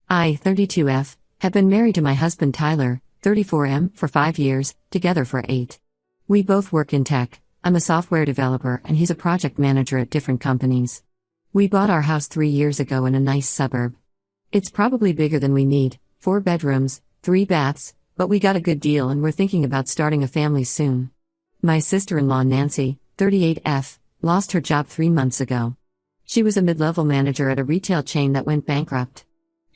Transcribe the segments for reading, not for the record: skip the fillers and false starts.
I, 32F, have been married to my husband Tyler, 34M, for 5 years, together for 8. We both work in tech. I'm a software developer and he's a project manager at different companies. We bought our house 3 years ago in a nice suburb. It's probably bigger than we need, 4 bedrooms, 3 baths, but we got a good deal and we're thinking about starting a family soon. My sister-in-law Nancy, 38F, lost her job 3 months ago. She was a mid-level manager at a retail chain that went bankrupt.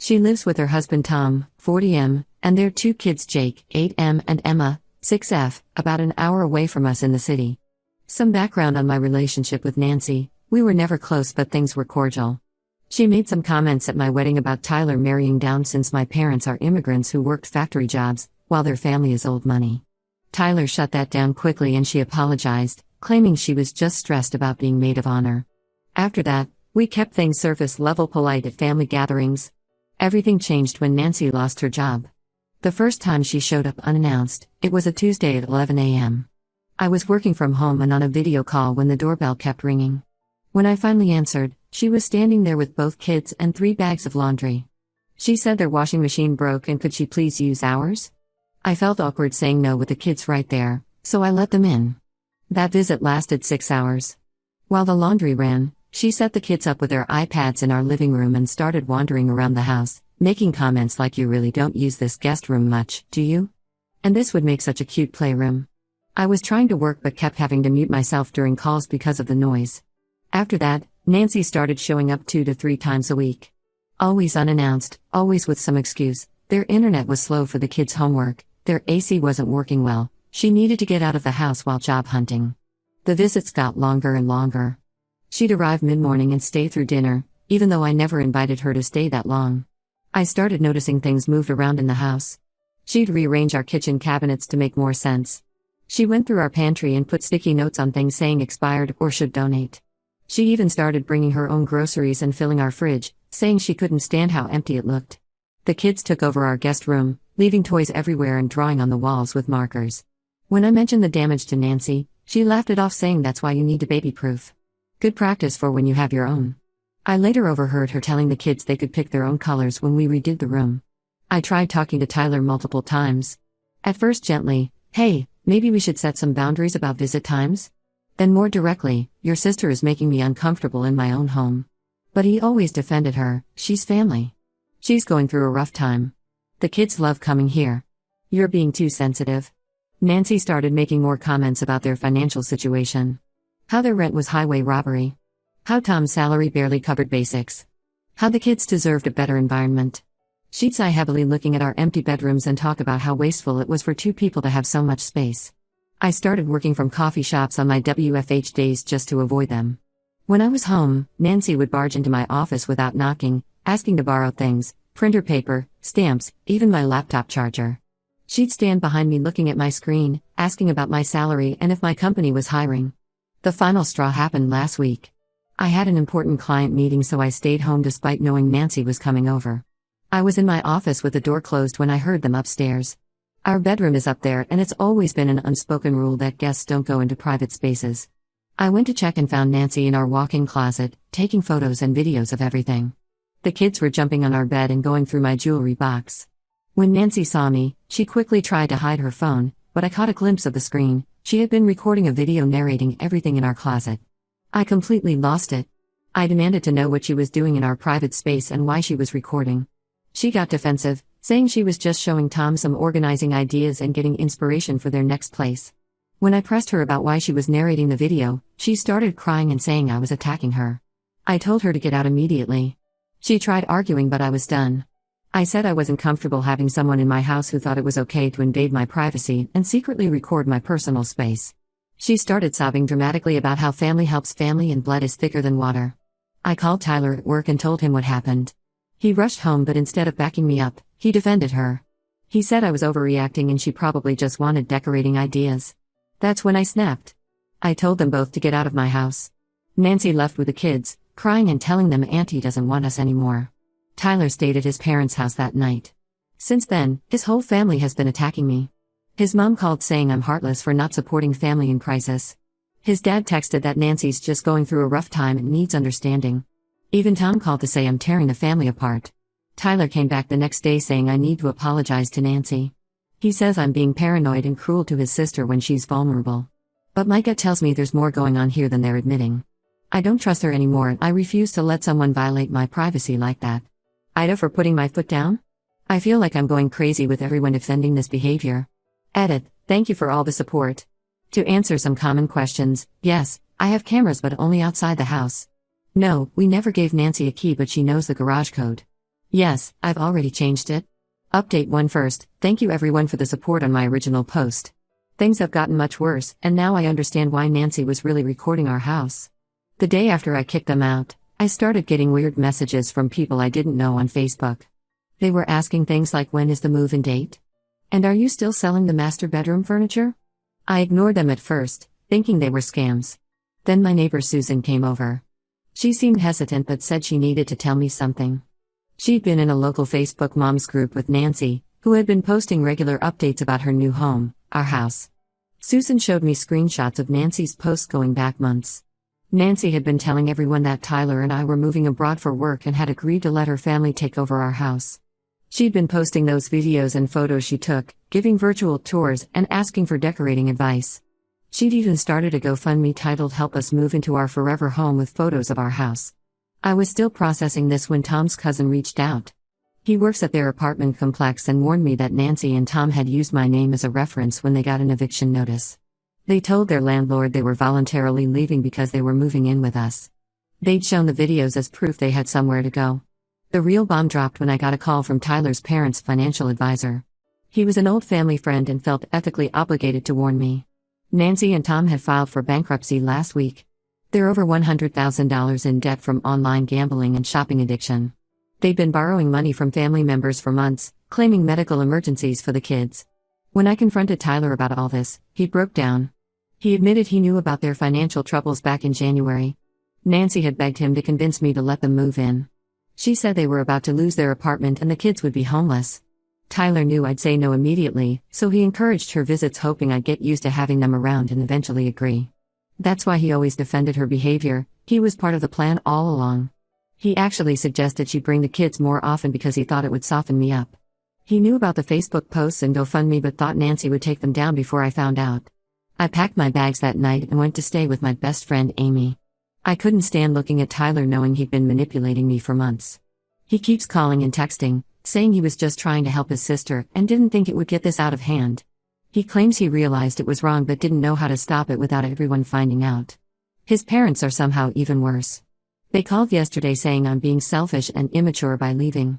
She lives with her husband Tom, 40M, and their 2 kids Jake, 8M, and Emma, 6F, about an hour away from us in the city. Some background on my relationship with Nancy: we were never close but things were cordial. She made some comments at my wedding about Tyler marrying down since my parents are immigrants who worked factory jobs, while their family is old money. Tyler shut that down quickly and she apologized, claiming she was just stressed about being maid of honor. After that, we kept things surface level polite at family gatherings. Everything changed when Nancy lost her job. The first time she showed up unannounced, it was a Tuesday at 11 a.m. I was working from home and on a video call when the doorbell kept ringing. When I finally answered, she was standing there with both kids and 3 bags of laundry. She said their washing machine broke and could she please use ours? I felt awkward saying no with the kids right there, so I let them in. That visit lasted 6 hours. While the laundry ran, she set the kids up with their iPads in our living room and started wandering around the house, making comments like, "You really don't use this guest room much, do you? And this would make such a cute playroom." I was trying to work but kept having to mute myself during calls because of the noise. After that, Nancy started showing up 2 to 3 times a week. Always unannounced, always with some excuse. Their internet was slow for the kids' homework, their AC wasn't working well, she needed to get out of the house while job hunting. The visits got longer and longer. She'd arrive mid-morning and stay through dinner, even though I never invited her to stay that long. I started noticing things moved around in the house. She'd rearrange our kitchen cabinets to make more sense. She went through our pantry and put sticky notes on things saying expired or should donate. She even started bringing her own groceries and filling our fridge, saying she couldn't stand how empty it looked. The kids took over our guest room, leaving toys everywhere and drawing on the walls with markers. When I mentioned the damage to Nancy, she laughed it off saying that's why you need to baby-proof. Good practice for when you have your own. I later overheard her telling the kids they could pick their own colors when we redid the room. I tried talking to Tyler multiple times. At first gently, "Hey, maybe we should set some boundaries about visit times?" Then more directly, "Your sister is making me uncomfortable in my own home." But he always defended her, "She's family. She's going through a rough time. The kids love coming here. You're being too sensitive." Nancy started making more comments about their financial situation. How their rent was highway robbery. How Tom's salary barely covered basics. How the kids deserved a better environment. She'd sigh heavily looking at our empty bedrooms and talk about how wasteful it was for 2 people to have so much space. I started working from coffee shops on my WFH days just to avoid them. When I was home, Nancy would barge into my office without knocking, asking to borrow things, printer paper, stamps, even my laptop charger. She'd stand behind me looking at my screen, asking about my salary and if my company was hiring. The final straw happened last week. I had an important client meeting so I stayed home despite knowing Nancy was coming over. I was in my office with the door closed when I heard them upstairs. Our bedroom is up there and it's always been an unspoken rule that guests don't go into private spaces. I went to check and found Nancy in our walk-in closet, taking photos and videos of everything. The kids were jumping on our bed and going through my jewelry box. When Nancy saw me, she quickly tried to hide her phone, but I caught a glimpse of the screen. She had been recording a video narrating everything in our closet. I completely lost it. I demanded to know what she was doing in our private space and why she was recording. She got defensive, saying she was just showing Tom some organizing ideas and getting inspiration for their next place. When I pressed her about why she was narrating the video, she started crying and saying I was attacking her. I told her to get out immediately. She tried arguing but I was done. I said I wasn't comfortable having someone in my house who thought it was okay to invade my privacy and secretly record my personal space. She started sobbing dramatically about how family helps family and blood is thicker than water. I called Tyler at work and told him what happened. He rushed home but instead of backing me up, he defended her. He said I was overreacting and she probably just wanted decorating ideas. That's when I snapped. I told them both to get out of my house. Nancy left with the kids, crying and telling them Auntie doesn't want us anymore. Tyler stayed at his parents' house that night. Since then, his whole family has been attacking me. His mom called saying I'm heartless for not supporting family in crisis. His dad texted that Nancy's just going through a rough time and needs understanding. Even Tom called to say I'm tearing the family apart. Tyler came back the next day saying I need to apologize to Nancy. He says I'm being paranoid and cruel to his sister when she's vulnerable. But my gut tells me there's more going on here than they're admitting. I don't trust her anymore and I refuse to let someone violate my privacy like that. Ida for putting my foot down? I feel like I'm going crazy with everyone defending this behavior. Edit, thank you for all the support. To answer some common questions, yes, I have cameras but only outside the house. No, we never gave Nancy a key but she knows the garage code. Yes, I've already changed it. Update 1 first, thank you everyone for the support on my original post. Things have gotten much worse, and now I understand why Nancy was really recording our house. The day after I kicked them out, I started getting weird messages from people I didn't know on Facebook. They were asking things like when is the move-in date? And are you still selling the master bedroom furniture? I ignored them at first, thinking they were scams. Then my neighbor Susan came over. She seemed hesitant but said she needed to tell me something. She'd been in a local Facebook moms group with Nancy, who had been posting regular updates about her new home, our house. Susan showed me screenshots of Nancy's posts going back months. Nancy had been telling everyone that Tyler and I were moving abroad for work and had agreed to let her family take over our house. She'd been posting those videos and photos she took, giving virtual tours, and asking for decorating advice. She'd even started a GoFundMe titled Help Us Move Into Our Forever Home with photos of our house. I was still processing this when Tom's cousin reached out. He works at their apartment complex and warned me that Nancy and Tom had used my name as a reference when they got an eviction notice. They told their landlord they were voluntarily leaving because they were moving in with us. They'd shown the videos as proof they had somewhere to go. The real bomb dropped when I got a call from Tyler's parents' financial advisor. He was an old family friend and felt ethically obligated to warn me. Nancy and Tom had filed for bankruptcy last week. They're over $100,000 in debt from online gambling and shopping addiction. They'd been borrowing money from family members for months, claiming medical emergencies for the kids. When I confronted Tyler about all this, he broke down. He admitted he knew about their financial troubles back in January. Nancy had begged him to convince me to let them move in. She said they were about to lose their apartment and the kids would be homeless. Tyler knew I'd say no immediately, so he encouraged her visits hoping I'd get used to having them around and eventually agree. That's why he always defended her behavior. He was part of the plan all along. He actually suggested she bring the kids more often because he thought it would soften me up. He knew about the Facebook posts and GoFundMe but thought Nancy would take them down before I found out. I packed my bags that night and went to stay with my best friend Amy. I couldn't stand looking at Tyler knowing he'd been manipulating me for months. He keeps calling and texting, saying he was just trying to help his sister and didn't think it would get this out of hand. He claims he realized it was wrong but didn't know how to stop it without everyone finding out. His parents are somehow even worse. They called yesterday saying I'm being selfish and immature by leaving.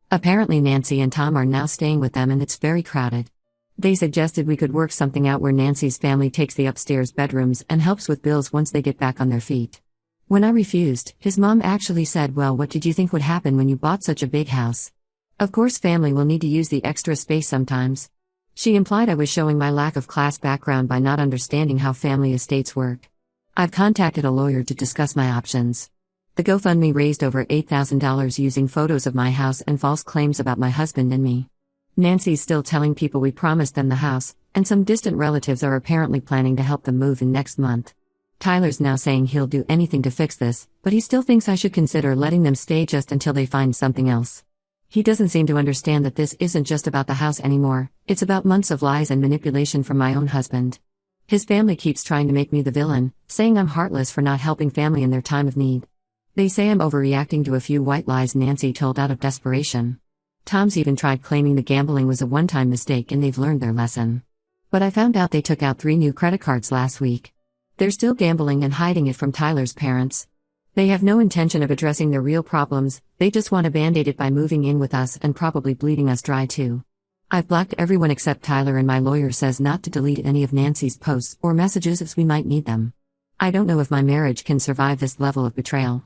Apparently Nancy and Tom are now staying with them and it's very crowded. They suggested we could work something out where Nancy's family takes the upstairs bedrooms and helps with bills once they get back on their feet. When I refused, his mom actually said, "Well, what did you think would happen when you bought such a big house? Of course family will need to use the extra space sometimes." She implied I was showing my lack of class background by not understanding how family estates work. I've contacted a lawyer to discuss my options. The GoFundMe raised over $8,000 using photos of my house and false claims about my husband and me. Nancy's still telling people we promised them the house, and some distant relatives are apparently planning to help them move in next month. Tyler's now saying he'll do anything to fix this, but he still thinks I should consider letting them stay just until they find something else. He doesn't seem to understand that this isn't just about the house anymore, it's about months of lies and manipulation from my own husband. His family keeps trying to make me the villain, saying I'm heartless for not helping family in their time of need. They say I'm overreacting to a few white lies Nancy told out of desperation. Tom's even tried claiming the gambling was a one-time mistake and they've learned their lesson. But I found out they took out 3 new credit cards last week. They're still gambling and hiding it from Tyler's parents. They have no intention of addressing their real problems, they just want to band-aid it by moving in with us and probably bleeding us dry too. I've blocked everyone except Tyler and my lawyer says not to delete any of Nancy's posts or messages as we might need them. I don't know if my marriage can survive this level of betrayal.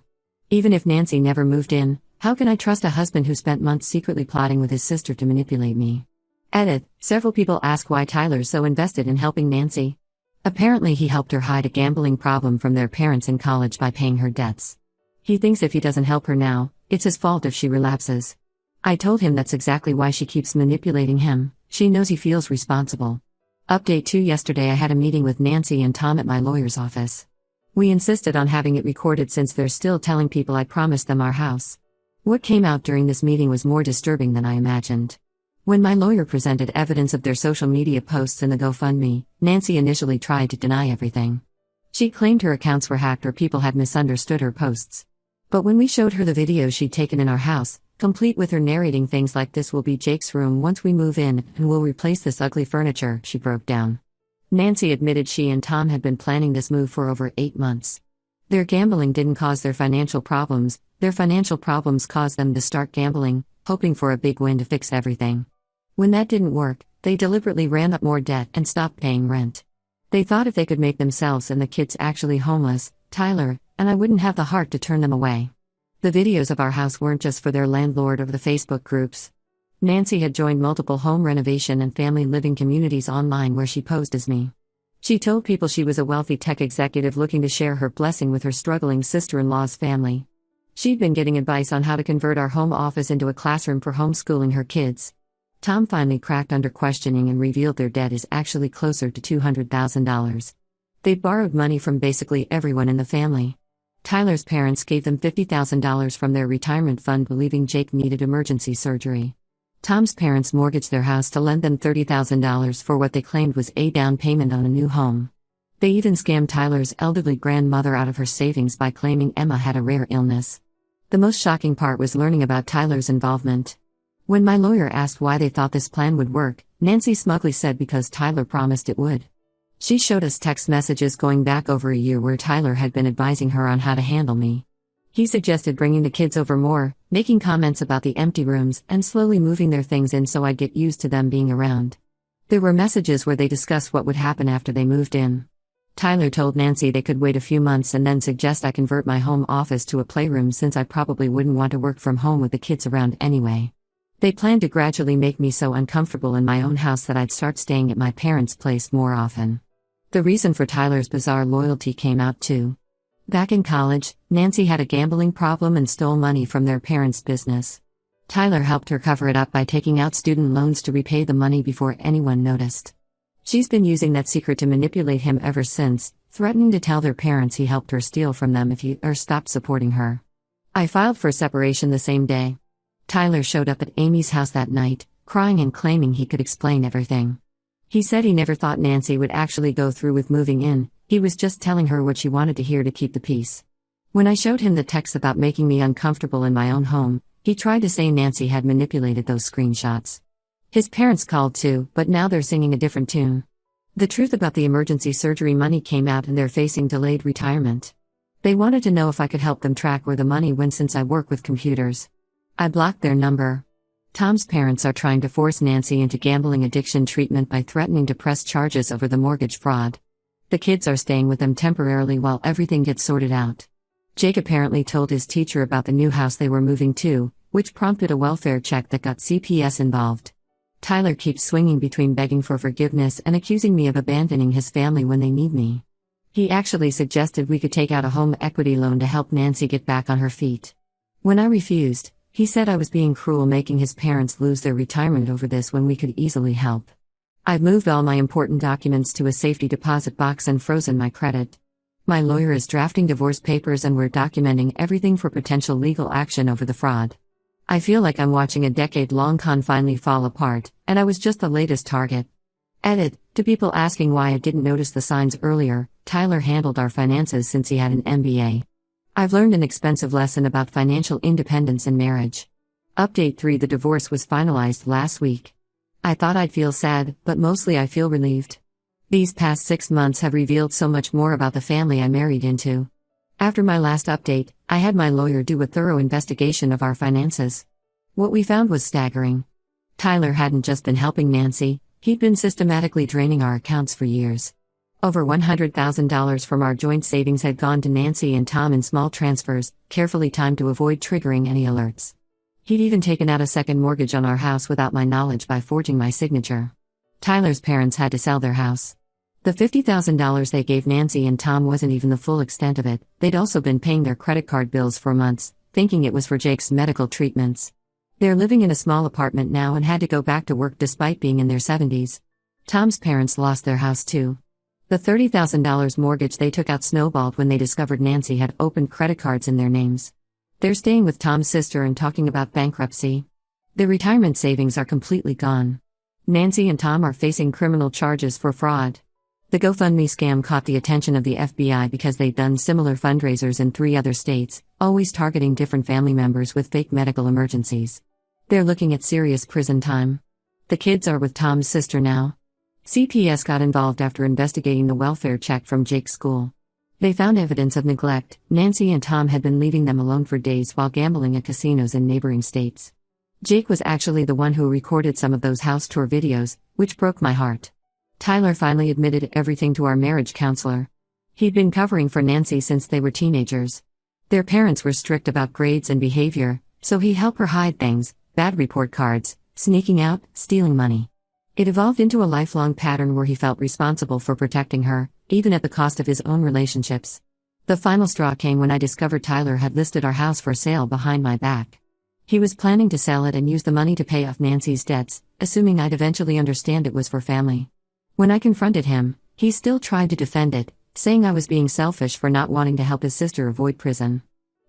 Even if Nancy never moved in, how can I trust a husband who spent months secretly plotting with his sister to manipulate me? Edit, several people ask why Tyler's so invested in helping Nancy. Apparently he helped her hide a gambling problem from their parents in college by paying her debts. He thinks if he doesn't help her now, it's his fault if she relapses. I told him that's exactly why she keeps manipulating him, she knows he feels responsible. Update 2 Yesterday I had a meeting with Nancy and Tom at my lawyer's office. We insisted on having it recorded since they're still telling people I promised them our house. What came out during this meeting was more disturbing than I imagined. When my lawyer presented evidence of their social media posts in the GoFundMe, Nancy initially tried to deny everything. She claimed her accounts were hacked or people had misunderstood her posts. But when we showed her the videos she'd taken in our house, complete with her narrating things like "This will be Jake's room once we move in, and we'll replace this ugly furniture," she broke down. Nancy admitted she and Tom had been planning this move for over 8 months. Their gambling didn't cause their financial problems caused them to start gambling, hoping for a big win to fix everything. When that didn't work, they deliberately ran up more debt and stopped paying rent. They thought if they could make themselves and the kids actually homeless, Tyler and I wouldn't have the heart to turn them away. The videos of our house weren't just for their landlord or the Facebook groups. Nancy had joined multiple home renovation and family living communities online where she posed as me. She told people she was a wealthy tech executive looking to share her blessing with her struggling sister-in-law's family. She'd been getting advice on how to convert our home office into a classroom for homeschooling her kids. Tom finally cracked under questioning and revealed their debt is actually closer to $200,000. They borrowed money from basically everyone in the family. Tyler's parents gave them $50,000 from their retirement fund believing Jake needed emergency surgery. Tom's parents mortgaged their house to lend them $30,000 for what they claimed was a down payment on a new home. They even scammed Tyler's elderly grandmother out of her savings by claiming Emma had a rare illness. The most shocking part was learning about Tyler's involvement. When my lawyer asked why they thought this plan would work, Nancy smugly said because Tyler promised it would. She showed us text messages going back over a year where Tyler had been advising her on how to handle me. He suggested bringing the kids over more, making comments about the empty rooms, and slowly moving their things in so I'd get used to them being around. There were messages where they discussed what would happen after they moved in. Tyler told Nancy they could wait a few months and then suggest I convert my home office to a playroom since I probably wouldn't want to work from home with the kids around anyway. They planned to gradually make me so uncomfortable in my own house that I'd start staying at my parents' place more often. The reason for Tyler's bizarre loyalty came out too. Back in college, Nancy had a gambling problem and stole money from their parents' business. Tyler helped her cover it up by taking out student loans to repay the money before anyone noticed. She's been using that secret to manipulate him ever since, threatening to tell their parents he helped her steal from them if he stopped supporting her. I filed for separation the same day. Tyler showed up at Amy's house that night, crying and claiming he could explain everything. He said he never thought Nancy would actually go through with moving in, he was just telling her what she wanted to hear to keep the peace. When I showed him the text about making me uncomfortable in my own home, he tried to say Nancy had manipulated those screenshots. His parents called too, but now they're singing a different tune. The truth about the emergency surgery money came out and they're facing delayed retirement. They wanted to know if I could help them track where the money went since I work with computers. I blocked their number. Tom's parents are trying to force Nancy into gambling addiction treatment by threatening to press charges over the mortgage fraud. The kids are staying with them temporarily while everything gets sorted out. Jake apparently told his teacher about the new house they were moving to, which prompted a welfare check that got CPS involved. Tyler keeps swinging between begging for forgiveness and accusing me of abandoning his family when they need me. He actually suggested we could take out a home equity loan to help Nancy get back on her feet. When I refused, he said I was being cruel making his parents lose their retirement over this when we could easily help. I've moved all my important documents to a safety deposit box and frozen my credit. My lawyer is drafting divorce papers and we're documenting everything for potential legal action over the fraud. I feel like I'm watching a decade-long con finally fall apart, and I was just the latest target. Edit, to people asking why I didn't notice the signs earlier, Tyler handled our finances since he had an MBA. I've learned an expensive lesson about financial independence in marriage. Update 3: The divorce was finalized last week. I thought I'd feel sad, but mostly I feel relieved. These past 6 months have revealed so much more about the family I married into. After my last update, I had my lawyer do a thorough investigation of our finances. What we found was staggering. Tyler hadn't just been helping Nancy, he'd been systematically draining our accounts for years. Over $100,000 from our joint savings had gone to Nancy and Tom in small transfers, carefully timed to avoid triggering any alerts. He'd even taken out a second mortgage on our house without my knowledge by forging my signature. Tyler's parents had to sell their house. The $50,000 they gave Nancy and Tom wasn't even the full extent of it. They'd also been paying their credit card bills for months, thinking it was for Jake's medical treatments. They're living in a small apartment now and had to go back to work despite being in their 70s. Tom's parents lost their house too. The $30,000 mortgage they took out snowballed when they discovered Nancy had opened credit cards in their names. They're staying with Tom's sister and talking about bankruptcy. Their retirement savings are completely gone. Nancy and Tom are facing criminal charges for fraud. The GoFundMe scam caught the attention of the FBI because they'd done similar fundraisers in 3 other states, always targeting different family members with fake medical emergencies. They're looking at serious prison time. The kids are with Tom's sister now. CPS got involved after investigating the welfare check from Jake's school. They found evidence of neglect. Nancy and Tom had been leaving them alone for days while gambling at casinos in neighboring states. Jake was actually the one who recorded some of those house tour videos, which broke my heart. Tyler finally admitted everything to our marriage counselor. He'd been covering for Nancy since they were teenagers. Their parents were strict about grades and behavior, so he helped her hide things, bad report cards, sneaking out, stealing money. It evolved into a lifelong pattern where he felt responsible for protecting her, even at the cost of his own relationships. The final straw came when I discovered Tyler had listed our house for sale behind my back. He was planning to sell it and use the money to pay off Nancy's debts, assuming I'd eventually understand it was for family. When I confronted him, he still tried to defend it, saying I was being selfish for not wanting to help his sister avoid prison.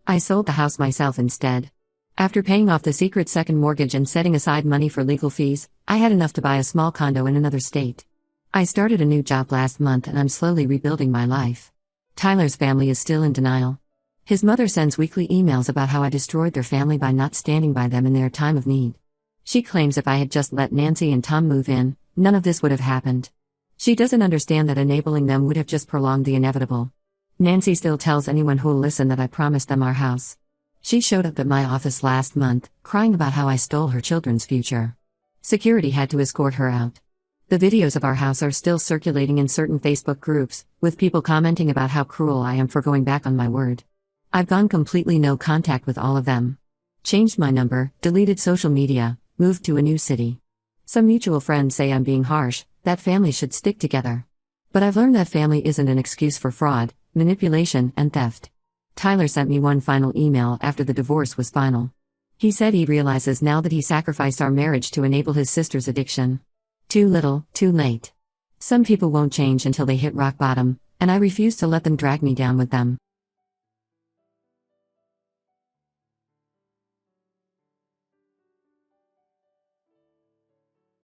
I sold the house myself instead. After paying off the secret second mortgage and setting aside money for legal fees, I had enough to buy a small condo in another state. I started a new job last month and I'm slowly rebuilding my life. Tyler's family is still in denial. His mother sends weekly emails about how I destroyed their family by not standing by them in their time of need. She claims if I had just let Nancy and Tom move in, none of this would have happened. She doesn't understand that enabling them would have just prolonged the inevitable. Nancy still tells anyone who'll listen that I promised them our house. She showed up at my office last month, crying about how I stole her children's future. Security had to escort her out. The videos of our house are still circulating in certain Facebook groups, with people commenting about how cruel I am for going back on my word. I've gone completely no contact with all of them. Changed my number, deleted social media, moved to a new city. Some mutual friends say I'm being harsh, that families should stick together. But I've learned that family isn't an excuse for fraud, manipulation, and theft. Tyler sent me one final email after the divorce was final. He said he realizes now that he sacrificed our marriage to enable his sister's addiction. Too little, too late. Some people won't change until they hit rock bottom, and I refuse to let them drag me down with them.